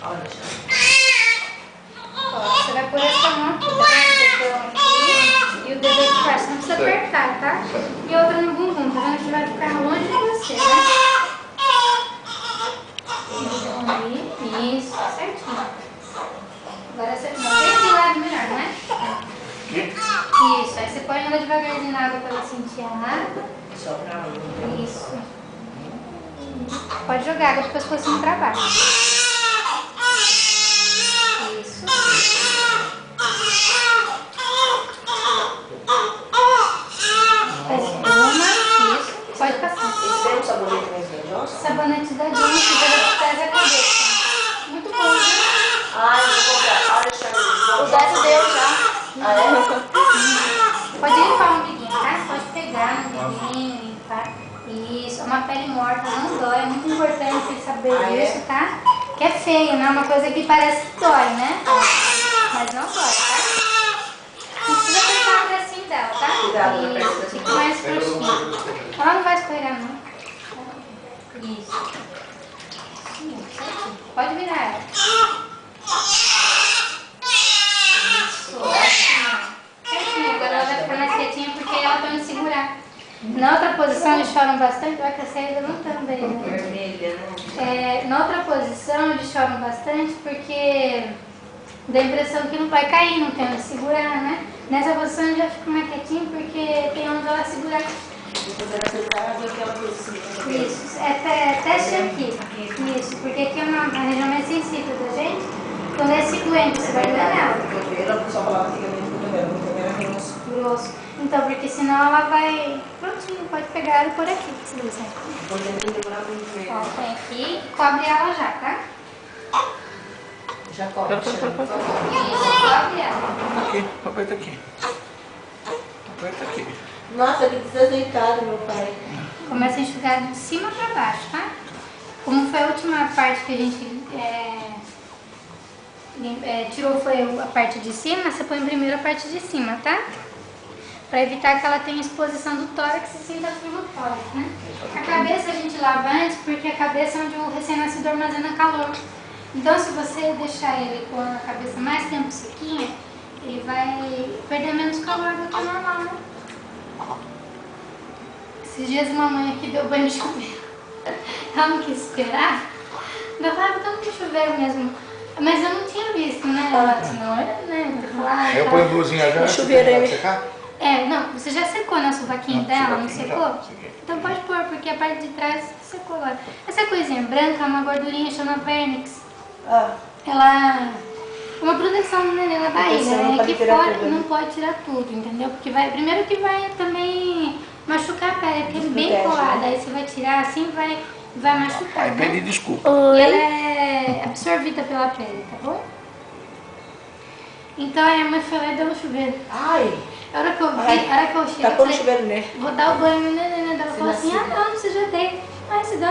Olha, já. Ó, você vai pôr essa mão aqui, tá vendo? O dedão aqui e o dedo aqui embaixo. Não precisa apertar, tá? E outra no bumbum, tá vendo? Que vai ficar longe de você, né? Isso, certinho. Agora você mantém esse lado melhor, não é? Isso, aí você põe ela devagarzinho na água pra ela sentir a água. Só pra um. Isso. Pode jogar água do pescocinho pra baixo. Isso. Isso. Pode passar. Esse é um sabonete mais grosso? Sabonete da Dina, que já traz a cabeça. Muito bom, né? Ai, eu vou comprar. Olha, Charlie. O Dado deu já. Ah, é? Pode limpar o umbiguinho, tá? Pode pegar no umbiguinho, limpar. Isso, uma pele morta não dói. É muito importante você saber isso, tá? Que é feia, não é uma coisa que parece que dói, né? Mas não dói, tá? Não precisa apertar o bracinho dela, tá? Cuidado, Isso, fica mais frouxinho. Ela não vai escorregar, não. Isso. Pode virar ela. Certinho, agora ela vai ficar mais quietinha porque ela vai me segurar. Na outra posição eles choram bastante, olha que a saia levantando bem, né? Vermelha, né? Na outra posição eles choram bastante porque dá a impressão que não vai cair, não tem onde segurar, né? Nessa posição ele já fica mais quietinho porque tem onde ela segurar. Depois ela segurar, eu vou aquela coisinha. Isso, teste aqui. Isso, porque aqui é uma região mais sensível da gente. Quando é esse doente, você vai doer nela. Ela só falava antigamente que o cotovelo era grosso. Grosso. Então, porque senão ela vai... Prontinho, pode pegar ela por aqui, se quiser. Pode demorar muito mesmo. Ó, põe aqui, cobre ela já, tá? Já cobre. Isso, cobre ela. Aqui, aperta aqui. Aperta aqui. Nossa, que desajeitado, meu pai. Começa a enxugar de cima pra baixo, tá? Como foi a última parte que a gente tirou, foi a parte de cima, você põe primeiro a parte de cima, tá? Pra evitar que ela tenha exposição do tórax e sinta frio no tórax, né? A cabeça a gente lava antes porque a cabeça é onde o recém-nascido armazena calor. Então, se você deixar ele com a cabeça mais tempo sequinha, ele vai perder menos calor do que o normal, né? Esses dias uma mãe aqui deu banho de chuveiro. Ela não quis esperar. Eu falava, estamos de chuveiro mesmo. Mas eu não tinha visto, né? Ela disse, não, né? Eu ponho blusinha já. O chuveiro você aí. vai secar? Não, você já secou na sovaquinha dela, não secou? Já, sequei. Então pode pôr, porque a parte de trás secou agora. Essa coisinha branca é uma gordurinha chama vernix. Ah, Ela é uma proteção no neném na barriga, Proteção, não né? pode Aqui tirar fora tudo, né? não pode tirar tudo, entendeu? Porque vai, primeiro que vai também machucar a pele, porque é bem Desprotege, colada. né? Aí você vai tirar assim, vai machucar, Aí pede né? desculpa. E ela é absorvida pela pele, tá bom? Então aí a mãe foi lá e deu no chuveiro. ai. A hora que eu vi, Ai, a hora que eu cheguei, Tá eu com o falei, chuveiro, né? vou dar o banho no neném, né? Ela falou assim, nasceu. não, você já dei. Aí você deu